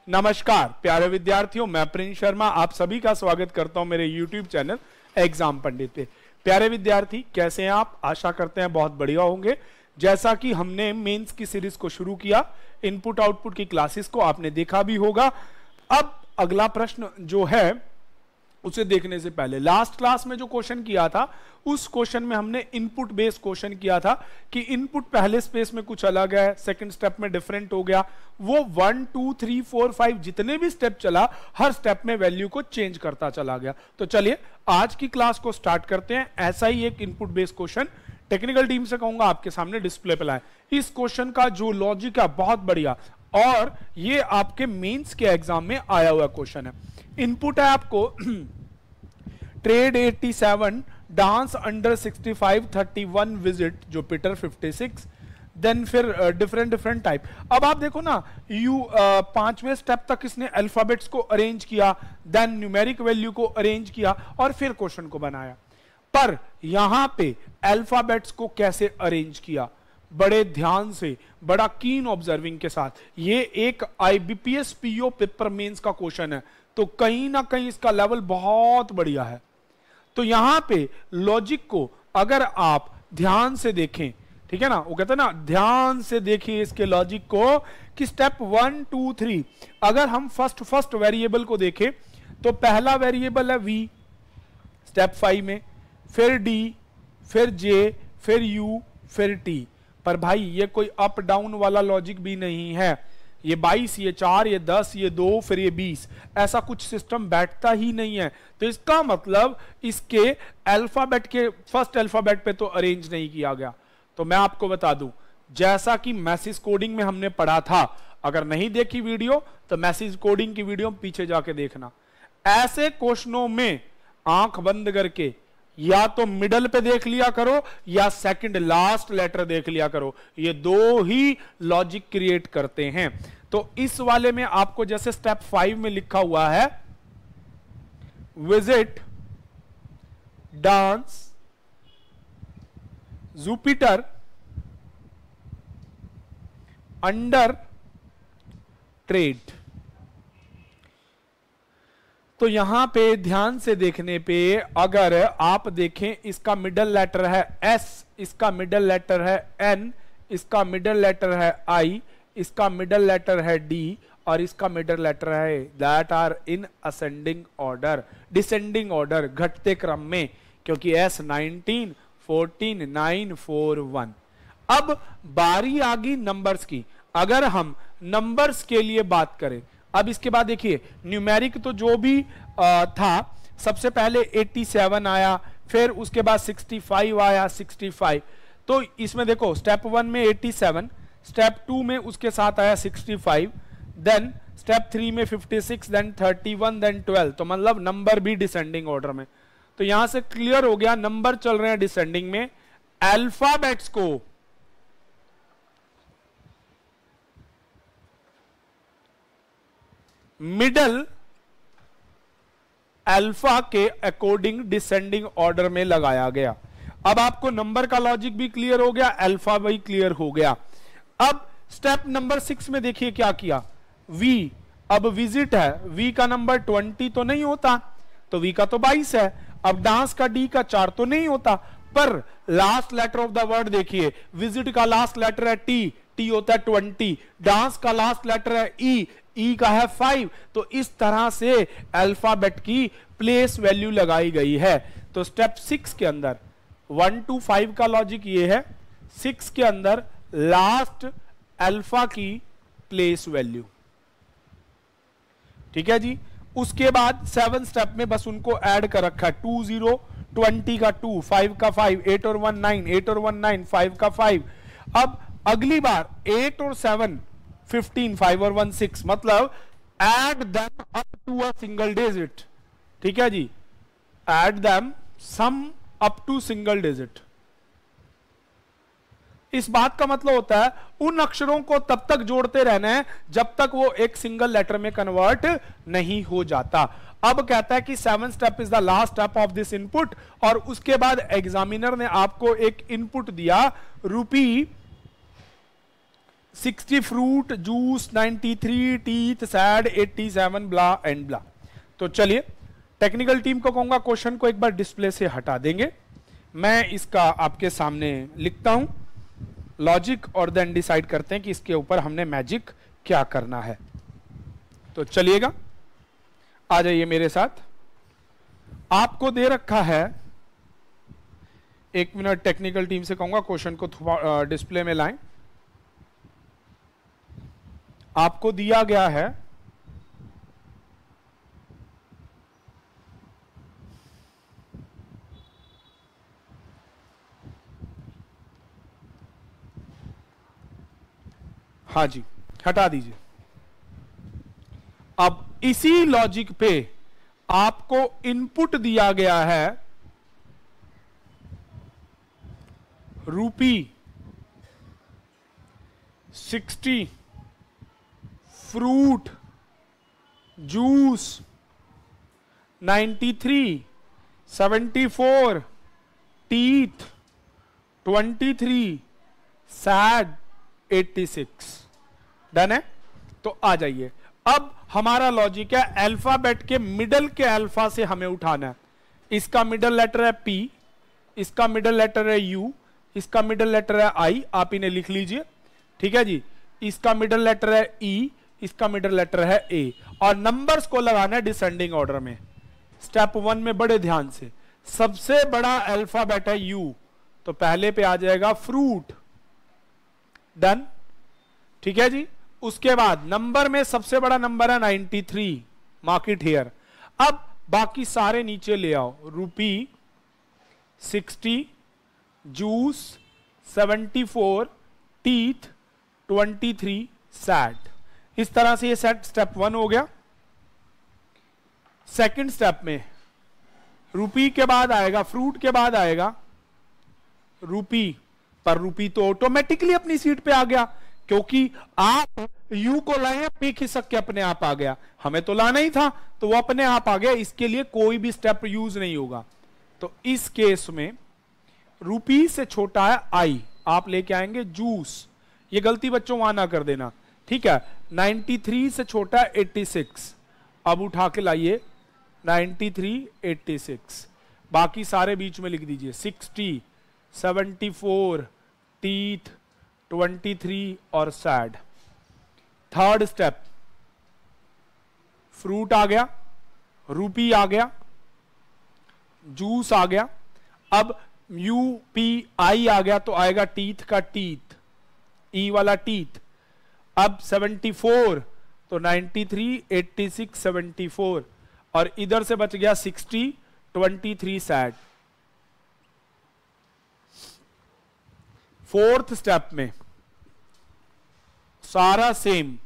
नमस्कार प्यारे विद्यार्थियों, मैं प्रिंस शर्मा आप सभी का स्वागत करता हूं मेरे YouTube चैनल एग्जाम पंडित पे। प्यारे विद्यार्थी, कैसे हैं आप? आशा करते हैं बहुत बढ़िया होंगे। जैसा कि हमने मेंस की सीरीज को शुरू किया, इनपुट आउटपुट की क्लासेस को आपने देखा भी होगा। अब अगला प्रश्न जो है उसे देखने से पहले लास्ट क्लास में जो क्वेश्चन किया था, उस क्वेश्चन में हमने इनपुट बेस्ड क्वेश्चन किया था कि इनपुट पहले स्पेस में कुछ अलग है, सेकंड स्टेप में डिफरेंट हो गया। वो 1 2 3 4 5 जितने भी स्टेप चला, हर स्टेप में वैल्यू को चेंज करता चला गया। तो चलिए आज की क्लास को स्टार्ट करते हैं। ऐसा ही एक input based question technical team से कहूंगा आपके सामने डिस्प्ले पे लाए। इस क्वेश्चन का जो लॉजिक है बहुत बढ़िया, और ये आपके मेंस के एग्जाम में आया हुआ क्वेश्चन है। इनपुट है आपको trade 87, dance under 65, 31 visit Jupiter 56, then फिर डिफरेंट टाइप। अब आप देखो ना, पांचवें स्टेप तक इसने अल्फाबेट्स को अरेंज किया, देन न्यूमेरिक वैल्यू को अरेंज किया और फिर क्वेश्चन को बनाया। पर यहां पे अल्फाबेट्स को कैसे अरेंज किया, बड़े ध्यान से, बड़ा कीन ऑब्जर्विंग के साथ। ये एक आईबीपीएस पीओ पेपर मेंस का क्वेश्चन है, तो कहीं ना कहीं इसका लेवल बहुत बढ़िया है। तो यहां पे लॉजिक को अगर आप ध्यान से देखें, ठीक है ना, वो कहते हैं ना ध्यान से देखिए इसके लॉजिक को कि स्टेप 1 2 3 अगर हम फर्स्ट वेरिएबल को देखें तो पहला वेरिएबल है v स्टेप 5 में, फिर d, फिर j, फिर u, फिर t। पर भाई ये कोई अप डाउन वाला लॉजिक भी नहीं है। ये 22, ये 4, ये 10, ये 2, फिर ये 20, ऐसा कुछ सिस्टम बैठता ही नहीं है। तो इसका मतलब इसके अल्फाबेट के फर्स्ट अल्फाबेट पे तो अरेंज नहीं किया गया। तो मैं आपको बता दूं, जैसा कि मैसेज कोडिंग में हमने पढ़ा था, अगर नहीं देखी वीडियो तो मैसेज कोडिंग की वीडियो पीछे जाके देखना। ऐसे क्वेश्चनों में आंख बंद करके या तो मिडल पे देख लिया करो या सेकंड लास्ट लेटर देख लिया करो, ये दो ही लॉजिक क्रिएट करते हैं। तो इस वाले में आपको जैसे स्टेप 5 में लिखा हुआ है visit, dance, Jupiter under trade, तो यहां पे ध्यान से देखने पे अगर आप देखें, इसका मिडल लेटर है S, इसका मिडल लेटर है N, इसका मिडल लेटर है I, इसका मिडल लेटर है D और इसका मिडल लेटर है, that are in ascending order, descending order, घटते क्रम में, क्योंकि S 19 14 9 4 1। अब बारी आ गई नंबर्स की। अगर हम नंबर्स के लिए बात करें, अब इसके बाद देखिए न्यूमेरिक तो जो भी था, सबसे पहले 87 आया, फिर उसके बाद 65 आया, 65। तो इसमें देखो स्टेप 1 में 87, स्टेप 2 में उसके साथ आया 65, देन स्टेप 3 में 56, देन 31, देन 12। तो मतलब नंबर भी डिसेंडिंग ऑर्डर में। तो यहां से क्लियर हो गया नंबर चल रहे हैं डिसेंडिंग में। अल्फाबेट्स को मिडल अल्फा के अकॉर्डिंग डिसेंडिंग ऑर्डर में लगाया गया। अब आपको नंबर का लॉजिक भी क्लियर हो गया, अल्फा भी क्लियर हो गया। अब स्टेप नंबर 6 में देखिए क्या किया, V, अब विजिट है, V का नंबर 20 तो नहीं होता, तो V का तो 22 है। अब डांस का D का 4 तो नहीं होता, पर last letter of the word देखिए, विजिट का लास्ट लेटर है T, T होता है 20, डांस का लास्ट लेटर है E का है 5। तो इस तरह से अल्फाबेट की प्लेस वैल्यू लगाई गई है। तो स्टेप 6 के अंदर 1 to 5 का लॉजिक ये है, 6 के अंदर लास्ट अल्फा की प्लेस वैल्यू, ठीक है जी। उसके बाद 7 स्टेप में बस उनको ऐड कर रखा है, 2 0, 20 का 2, 5 का 5, 8 और 1 9, 8 और 1 9, 5 का 5। अब अगली बार 8 और 7 15, 5 और 1 6, मतलब add them up to a single digit, ठीक है जी, add them sum up to single digit। इस बात का मतलब होता है उन अक्षरों को तब तक जोड़ते रहना है जब तक वो एक सिंगल लेटर में कन्वर्ट नहीं हो जाता। अब कहता है कि 7 step is the last step of this input, और उसके बाद एग्जामिनर ने आपको एक इनपुट दिया, 60 fruit, juice, 93 teeth, sad, 87 blah and blah. तो चलिए टेक्निकल टीम को कहूंगा क्वेश्चन को एक बार डिस्प्ले से हटा देंगे, मैं इसका आपके सामने लिखता हूं लॉजिक और देन डिसाइड करते हैं कि इसके ऊपर हमने मैजिक क्या करना है। तो चलिएगा, आ जाइए मेरे साथ। आपको दे रखा है, एक मिनट टेक्निकल टीम से कहूंगा क्वेश्चन को डिस्प्ले में लाएं। आपको दिया गया है हाँ जी, हटा दीजिए। अब इसी लॉजिक पे आपको इनपुट दिया गया है रूपी 60 fruit, juice 93, 74 teeth, 23 sad, 86। Done है? तो आ जाइए। अब हमारा लॉजिक है अल्फाबेट के मिडल के अल्फा से हमें उठाना है। इसका मिडल लेटर है P, इसका मिडल लेटर है U, इसका मिडल लेटर है I, आप इन्हें लिख लीजिए, ठीक है जी। इसका मिडल लेटर है E, इसका मिडल लेटर है A, और नंबर्स को लगाना है डिसेंडिंग ऑर्डर में। स्टेप 1 में बड़े ध्यान से, सबसे बड़ा अल्फाबेट है U, तो पहले पे आ जाएगा फ्रूट। डन, ठीक है जी। उसके बाद नंबर में सबसे बड़ा नंबर है 93, मार्क इट हियर। अब बाकी सारे नीचे ले आओ, रूपी 60, जूस 74, टीथ 23, सैड। इस तरह से ये सेट स्टेप 1 हो गया। सेकंड स्टेप में रूपी के बाद आएगा, फ्रूट के बाद आएगा रूपी, पर रूपी तो ऑटोमेटिकली अपनी सीट पे आ गया, क्योंकि आप यू को लाए, पी खिसक के अपने आप आ गया। हमें तो लाना ही था, तो वो अपने आप आ गया, इसके लिए कोई भी स्टेप यूज नहीं होगा। तो इस केस में रूपी से छोटा है आई, आप लेके आएंगे जूस। ये गलती बच्चों वहां ना कर देना, ठीक है। 93 से छोटा है 86, अब उठा के लाइए 93, 86, बाकी सारे बीच में लिख दीजिए 60, 74, टीथ 23 और सैड। थर्ड स्टेप, फ्रूट आ गया, रूपी आ गया, जूस आ गया, अब UPI आ गया, तो आएगा टीथ का टीथ, ई वाला टीथ। अब 74, तो 93, 86, 74, और इधर से बच गया 60, 23 सैड। फोर्थ स्टेप में सारा सेम,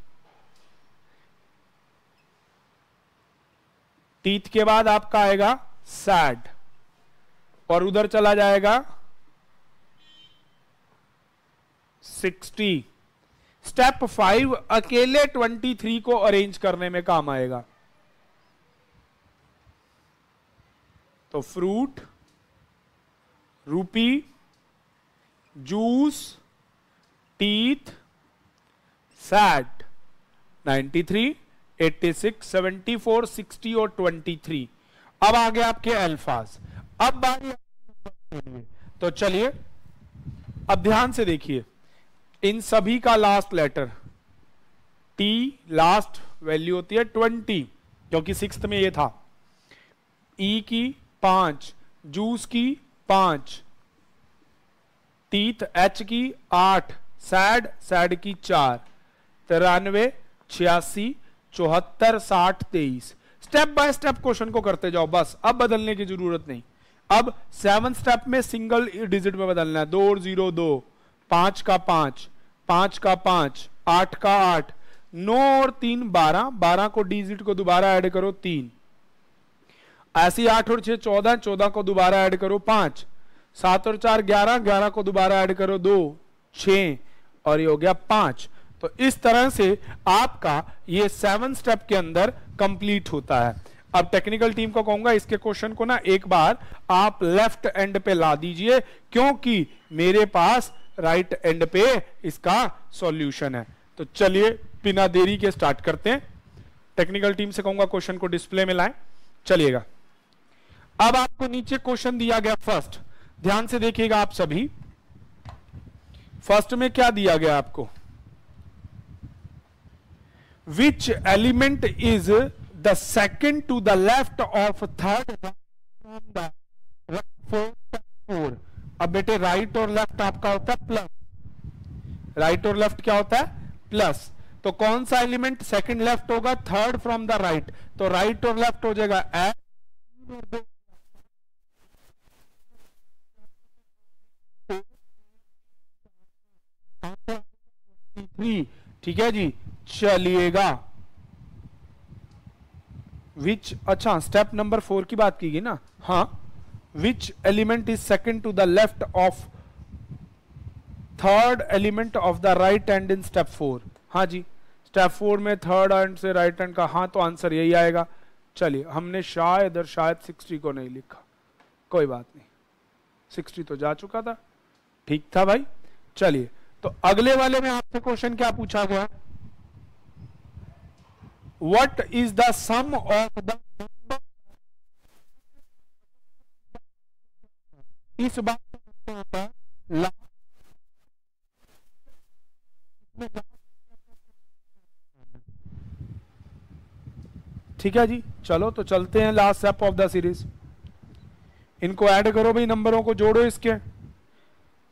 टीथ के बाद आपका आएगा सैड, और उधर चला जाएगा 60। स्टेप 5 अकेले 23 को अरेंज करने में काम आएगा। तो फ्रूट, रूपी, जूस, टीथ, सैड, 93, 86, 74, 60 और 23। अब आ गए आपके अल्फाज। अब बारी, तो चलिए अब ध्यान से देखिए, इन सभी का last letter T, last value होती है 20, क्योंकि 6th में ये था। ई की 5, जूस की 5, टीथ एच की 8, सैड की 4, 93, 86, 74, 60, 23। स्टेप बाय स्टेप क्वेश्चन को करते जाओ, बस अब बदलने की जरूरत नहीं। अब 7th स्टेप में सिंगल डिजिट में बदलना है, 2 और 0 2, 5 का 5, 5 का 5, 8 का 8, 9 और 3 12, 12 को डिजिट को दोबारा ऐड करो 3, ऐसी 8 और 6 14, 14 को दोबारा ऐड करो 5, 7 और 4 11, 11 को दोबारा ऐड करो 2, 6, और ये हो गया 5। तो इस तरह से आपका ये 7 स्टेप के अंदर कंप्लीट होता है। अब टेक्निकल टीम को कहूंगा इसके क्वेश्चन को ना एक बार आप लेफ्ट एंड पे ला दीजिए, क्योंकि मेरे पास राइट एंड पे इसका सॉल्यूशन है। तो चलिए बिना देरी के स्टार्ट करते हैं। टेक्निकल टीम से कहूंगा क्वेश्चन को डिस्प्ले में लाएं। चलिएगा, अब आपको नीचे क्वेश्चन दिया गया फर्स्ट, ध्यान से देखिएगा आप सभी। फर्स्ट में क्या दिया गया आपको, which element is the second to the left of third from the four. अब बेटे राइट और लेफ्ट आपका होता है प्लस, राइट और लेफ्ट क्या होता है प्लस, तो कौन सा एलिमेंट सेकंड लेफ्ट होगा, थर्ड फ्रॉम द राइट, तो राइट और लेफ्ट हो जाएगा थ्री। ठीक है जी, चलिएगा विच, अच्छा स्टेप नंबर 4 की बात की गई ना, हाँ, which element is second to the left of third element of the right hand in step 4। हाँ जी, स्टेप 4 में थर्ड हैंड से राइट हैंड का, हाँ तो आंसर यही आएगा। चलिए, हमने शायद 60 को नहीं लिखा, कोई बात नहीं, 60 तो जा चुका था, ठीक था भाई। चलिए, तो अगले वाले में आपसे क्वेश्चन क्या पूछा गया, what is the sum of the number, इस बात ठीक है जी। चलो तो चलते हैं last step of the series, इनको ऐड करो भाई, नंबरों को जोड़ो। इसके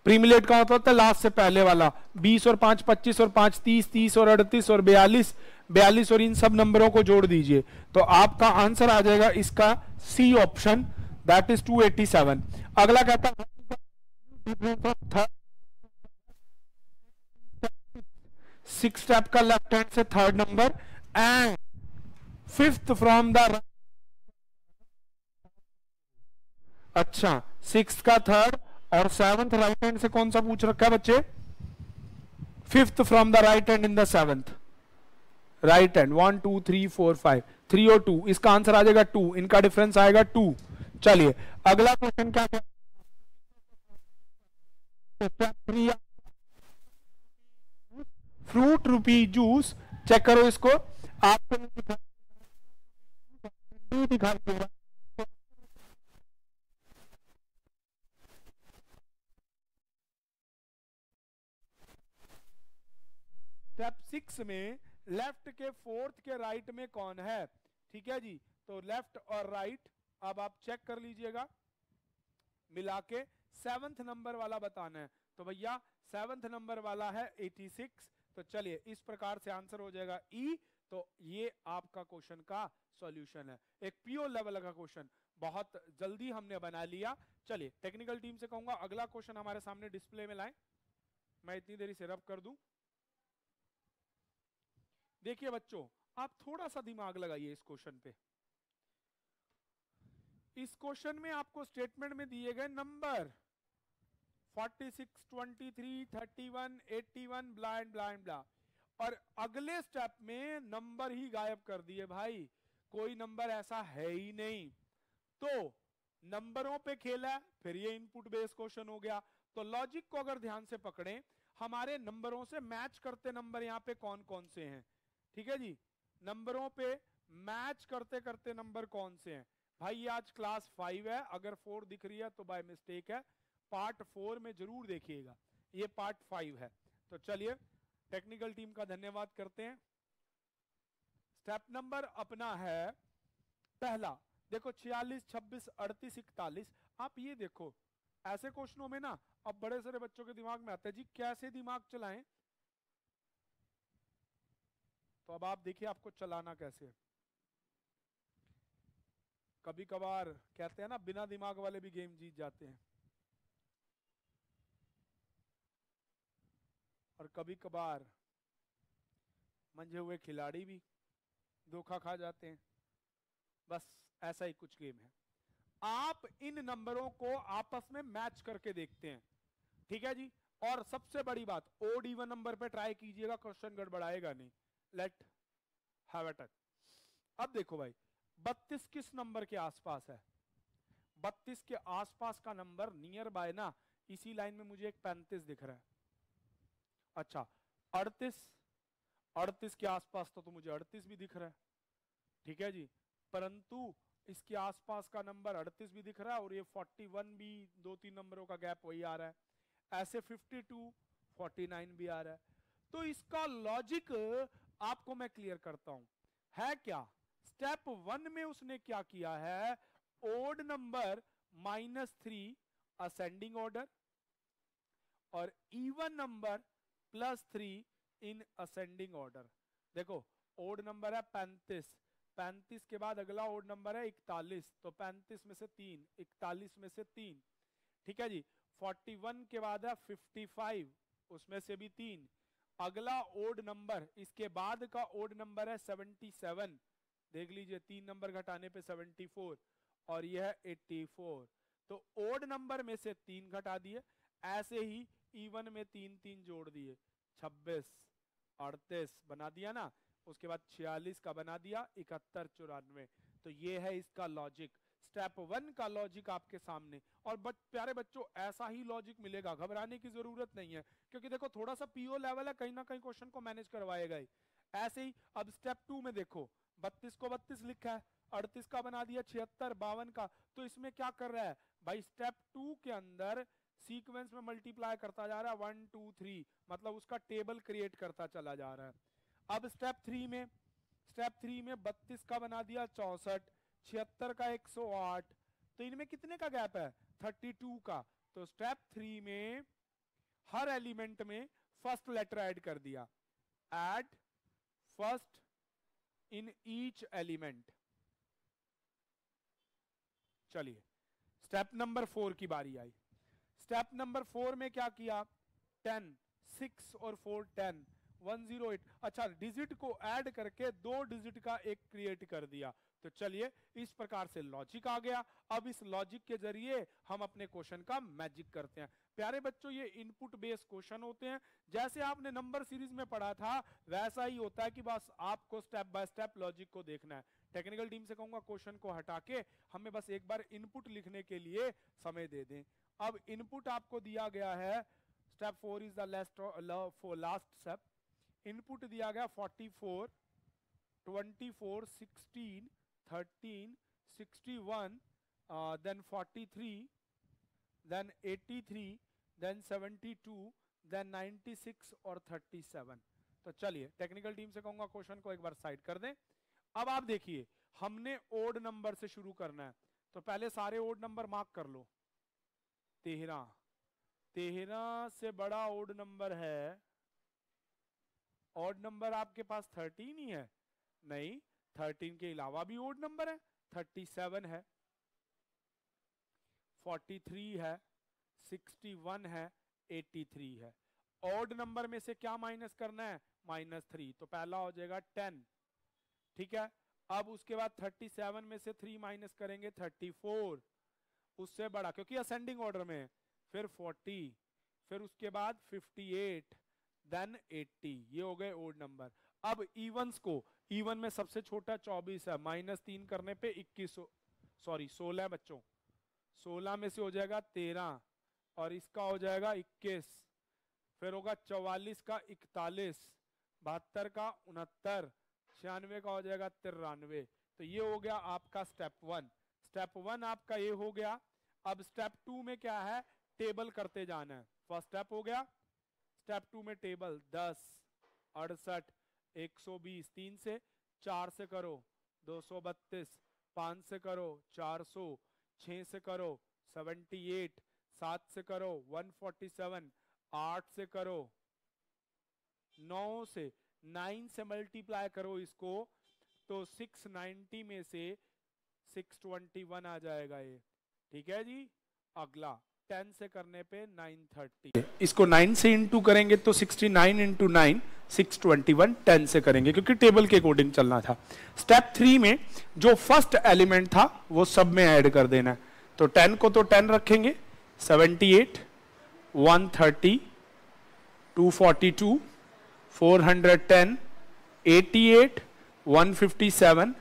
प्रीमिलेट का होता है लास्ट से पहले वाला, 20 और 5 25 और 5 30, 30 और 38 और 42 42 और इन सब नंबरों को जोड़ दीजिए, तो आपका आंसर आ जाएगा इसका सी ऑप्शन, दैट इज 287। अगला कहता है 6 स्टेप का लेफ्ट हैंड से third number and fifth from the, अच्छा 6 का थर्ड और 7th राइट हैंड से कौन सा पूछ रखा है बच्चे, 5th from the right hand in the 7th right hand, 1 2 3 4 5, 3 और 2, इसका आंसर आ जाएगा 2, इनका डिफरेंस आएगा 2। चलिए अगला क्वेश्चन क्या है, फ्रूट रूपी जूस, चेक करो इसको, आपको दिखाई दे रहा, स्टेप 6 में लेफ्ट के फोर्थ के राइट में कौन है, ठीक है जी, तो लेफ्ट और राइट अब आप चेक कर लीजिएगा, मिला के 7th नंबर वाला बताना है, तो भैया 7th नंबर वाला है 86। तो चलिए इस प्रकार से आंसर हो जाएगा ई, तो ये आपका क्वेश्चन का सॉल्यूशन है, एक पीओ लेवल का क्वेश्चन, बहुत जल्दी हमने बना लिया। चलिए टेक्निकल टीम से कहूंगा अगला क्वेश्चन हमारे सामने डिस्प्ले में लाएं, मैं इतनी देरी से रब कर दूं। देखिए बच्चों, आप थोड़ा सा दिमाग लगाइए इस क्वेश्चन पे। इस क्वेश्चन में आपको स्टेटमेंट में दिए गए नंबर 46 23 31 81 ब्लाइंड ब्लाइंड ब्ला, और अगले स्टेप में नंबर ही गायब कर दिए भाई, कोई नंबर ऐसा है ही नहीं, तो नंबरों पे खेला, फिर ये इनपुट बेस्ड क्वेश्चन हो गया। तो लॉजिक को अगर ध्यान से पकड़ें, हमारे नंबरों से मैच करते नंबर यहाँ पे कौन कौन से हैं, ठीक है जी, नंबरों पे मैच करते करते नंबर कौन से हैं भाई, ये आज क्लास 5 है, अगर 4 दिख रही है तो बाय मिस्टेक है, पार्ट 4 में जरूर देखिएगा, ये पार्ट 5 है। तो चलिए टेक्निकल टीम का धन्यवाद करते हैं। स्टेप नंबर अपना है पहला, देखो 46 26 38 41, आप ये देखो ऐसे क्वेश्चनों में ना अब बड़े सारे बच्चों के दिमाग में आता है जी कैसे दिमाग चलाएं, तो अब आप देखिए आपको चलाना कैसे है। कभी कभार कहते हैं ना बिना दिमाग वाले भी गेम जीत जाते हैं, और कभी कभार मंझे हुए खिलाड़ी भी धोखा खा जाते हैं, बस ऐसा ही कुछ गेम है। आप इन नंबरों को आपस में मैच करके देखते हैं, ठीक है जी, और सबसे बड़ी बात ओड इवन नंबर पे ट्राई कीजिएगा, क्वेश्चन गड़बड़ाएगा नहीं। Let have it. अब देखो भाई 32 किस नंबर के आसपास है, 32 के आसपास का नंबर नियर बाय ना, इसी लाइन में मुझे एक 35 दिख रहा है, अच्छा 38 के आसपास तो मुझे 38 भी दिख रहा है, ठीक है जी, परंतु इसके आसपास का नंबर 38 भी दिख रहा है और ये 41 भी, 2-3 नंबरों का गैप वही आ रहा है, ऐसे 52, 49 भी आ रहा है। तो इसका लॉजिक आपको मैं क्लियर करता हूं, है क्या? स्टेप 1 में उसने क्या किया है, ओड नंबर -3 असेंडिंग ऑर्डर और इवन नंबर +3 इन असेंडिंग ऑर्डर। देखो ओड नंबर है 35 के बाद अगला ओड नंबर है 41, तो 35 में से 3, 41 में से 3, ठीक है जी। 41 के बाद है 55, उसमें से भी 3, अगला ओड नंबर, इसके बाद का ओड नंबर है 77, देख लीजिए 3 नंबर घटाने पे 74 और यह है 84, तो ओड नंबर में से 3 घटा दिए, ऐसे ही इवन में 3 जोड़ दिए, 26, 38 बना दिया ना, उसके बाद 46 का बना दिया, 71, 94। तो ये है इसका लॉजिक, स्टेप 1 का लॉजिक आपके सामने। और प्यारे बच्चों ऐसा ही लॉजिक मिलेगा, घबराने की जरूरत नहीं है, क्योंकि देखो थोड़ा सा पीओ लेवल है, कहीं ना कहीं क्वेश्चन को मैनेज करवाएगा ही। ऐसे ही अब स्टेप 2 में देखो 32 को 32 लिखा है, 38 का बना दिया 76, 52 का, तो इसमें क्या कर रहा है भाई, स्टेप 2 के अंदर सीक्वेंस में मल्टीप्लाई करता जा रहा है 1 2 3, मतलब उसका टेबल क्रिएट करता चला जा रहा है। अब स्टेप 3 में 32 का बना दिया 64, 76 का 108, तो इनमें कितने का गैप है, 32 का। तो स्टेप 3 में हर एलिमेंट में फर्स्ट लेटर ऐड कर दिया, add first in each element. चलिए स्टेप नंबर 4 की बारी आई। स्टेप नंबर 4 में क्या किया, 10, 6 और 4 10, 108। अच्छा डिजिट को ऐड करके 2 डिजिट का एक क्रिएट कर दिया। तो चलिए इस प्रकार से लॉजिक आ गया। अब इस लॉजिक के जरिए हम अपने क्वेश्चन का मैजिक करते हैं। प्यारे बच्चों ये इनपुट बेस्ड क्वेश्चन होते हैं, जैसे आपने नंबर सीरीज में पढ़ा था वैसा ही होता है कि बस आपको स्टेप बाय स्टेप लॉजिक को देखना है। टेक्निकल टीम से कहूंगा क्वेश्चन को हटा के हमें बस एक बार इनपुट लिखने के लिए समय दे दें। अब इनपुट आपको दिया गया है, step 4 is the last step. Input दिया गया 44, 24, 16, 13, 61, then 43, then 83, then 72, then 96 और 37। तो चलिए टेक्निकल टीम से कहूंगा क्वेश्चन को एक बार साइड कर दें। अब आप देखिए हमने ओड नंबर से शुरू करना है, तो पहले सारे ओड नंबर मार्क कर लो। 13 से बड़ा ओड नंबर है, ओड नंबर आपके पास 13 ही है, नहीं 13 के अलावा भी ओड नंबर है, 37 है, 43 है, 61 है, 83 है। ऑड नंबर में से क्या माइनस करना है, -3, तो पहला हो जाएगा 10, ठीक है। अब उसके बाद 37 में से 3 माइनस करेंगे 34, उससे बड़ा क्योंकि असेंडिंग ऑर्डर में है, फिर 40, फिर उसके बाद 58, देन 80, ये हो गए ओड नंबर। अब इवन्स को, इवन में सबसे छोटा 24 है, -3 करने पे 16 बच्चों, 16 में से हो जाएगा 13 और इसका हो जाएगा 21, फिर होगा 44 का 41, 72 का 69, 96 का हो जाएगा 93। तो ये हो गया आपका स्टेप 1। स्टेप 1 आपका ये हो गया। अब स्टेप 2 में क्या है, टेबल करते जाना है। फर्स्ट स्टेप हो गया, स्टेप 2 में टेबल 10, 68, 120, 3 से, 4 से करो 232, 5 से करो 400, 6 से करो 78, 7 से करो 147, 8 से करो 9 से, 9 से मल्टीप्लाई करो इसको, तो 690 में से 621 आ जाएगा ये, ठीक है जी। अगला 10 से करने पे 930, इसको 9 से इंटू करेंगे तो 69 इंटू 9 621, 10 से करेंगे क्योंकि टेबल के अकॉर्डिंग चलना था। स्टेप 3 में जो फर्स्ट एलिमेंट था वो सब में ऐड कर देना है, तो 10 को तो 10 रखेंगे, 78, 130, 242, 410, 88, 157,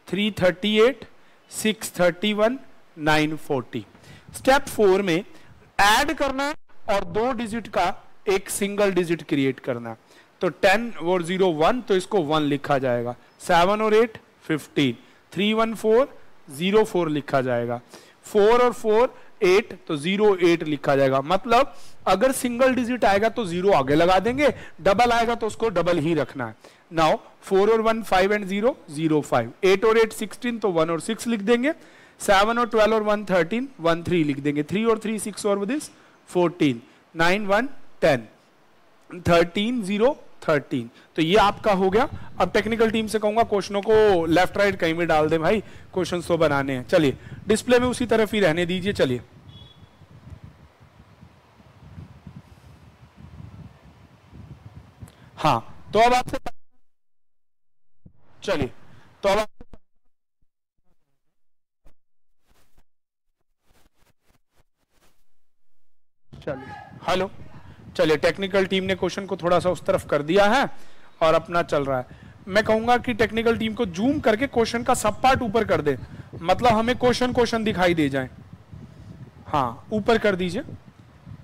338, 631, 940। स्टेप 4 में ऐड करना है और 2 डिजिट का एक सिंगल डिजिट क्रिएट करना है। तो 10 और 0 1, तो इसको 1 लिखा जाएगा। 7 और 8 15, 3 1 4 0 4 लिखा जाएगा। 4 और 4 8, तो 0 8 लिखा जाएगा। मतलब अगर सिंगल डिजिट आएगा तो 0 आगे लगा देंगे, डबल आएगा तो उसको डबल ही रखना है। नाउ 4 और 1 5 एंड 0 0 5, 8 और 8 16, तो 1 और 6 लिख देंगे। 7 और 12 और 1 13, 1 3 लिख देंगे। 3 और 3 6 और दिस 14, 9 1 10, 13 0 13। तो ये आपका हो गया। अब टेक्निकल टीम से कहूंगा क्वेश्चनों को लेफ्ट राइट कहीं भी डाल दे भाई, क्वेश्चंस तो बनाने हैं। चलिए डिस्प्ले में उसी तरफ ही रहने दीजिए। चलिए हाँ, तो अब आपसे चलिए तो अब चलिए हेलो, चलिए टेक्निकल टीम ने क्वेश्चन को थोड़ा सा उस तरफ कर दिया है और अपना चल रहा है। मैं कहूंगा कि टेक्निकल टीम को जूम करके क्वेश्चन का सब पार्ट ऊपर कर दे, मतलब हमें क्वेश्चन दिखाई दे जाए। हाँ ऊपर कर दीजिए।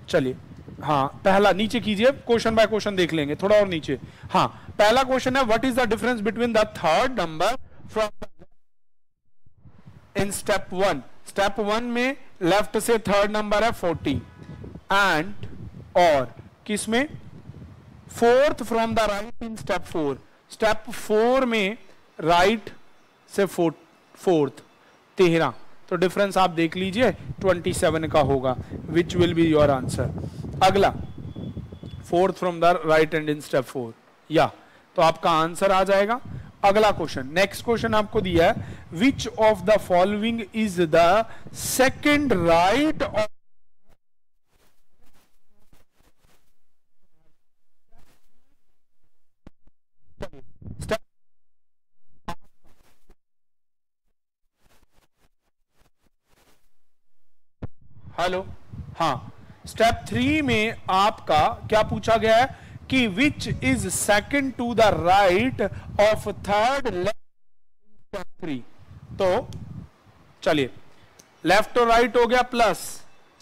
चलिए हाँ, पहला नीचे कीजिए, क्वेश्चन बाय क्वेश्चन देख लेंगे, थोड़ा और नीचे। हाँ पहला क्वेश्चन है, what is the difference between the third number from in step 1। Step 1 में लेफ्ट से थर्ड नंबर है 40 एंड और किसमें fourth from the right in step 4। Step 4 में राइट से फोर्थ 13, तो डिफरेंस आप देख लीजिए 27 का होगा, which will be your answer. अगला fourth from the right end in step 4, या तो आपका आंसर आ जाएगा। अगला क्वेश्चन, नेक्स्ट क्वेश्चन आपको दिया है, which of the following is the second right of hello. हाँ स्टेप 3 में आपका क्या पूछा गया है कि which is second to the right of third left step 3। तो चलिए लेफ्ट और राइट हो गया प्लस,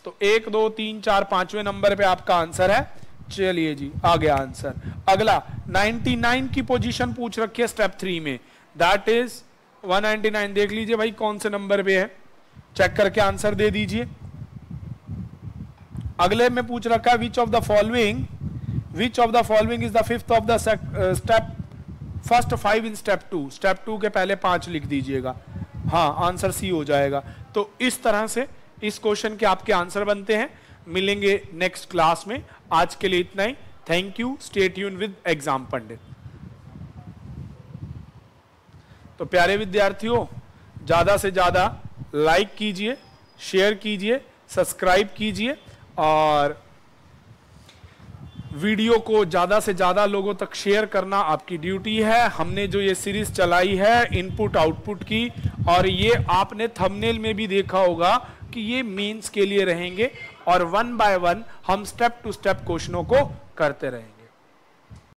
तो 1 2 3 4 5वें नंबर पे आपका आंसर है। चलिए जी आ गया आंसर। अगला 99 की पोजीशन पूछ रखी है स्टेप 3 में, दैट इज 199। देख लीजिए भाई कौन से नंबर पे है, चेक करके आंसर दे दीजिए। अगले में पूछ रखा है which of the following is the fifth of the step first 5 in step 2। Step 2 के पहले 5 लिख दीजिएगा। हाँ आंसर सी हो जाएगा। तो इस तरह से इस क्वेश्चन के आपके आंसर बनते हैं। मिलेंगे नेक्स्ट क्लास में, आज के लिए इतना ही। Thank you, stay tune with exam Pandit. तो प्यारे विद्यार्थियों, ज्यादा से ज्यादा लाइक कीजिए, शेयर कीजिए, सब्सक्राइब कीजिए और वीडियो को ज्यादा से ज्यादा लोगों तक शेयर करना आपकी ड्यूटी है। हमने जो ये सीरीज चलाई है इनपुट आउटपुट की, और ये आपने थंबनेल में भी देखा होगा कि ये मेंस के लिए रहेंगे और 1 बाय 1 हम स्टेप टू स्टेप क्वेश्चनों को करते रहेंगे।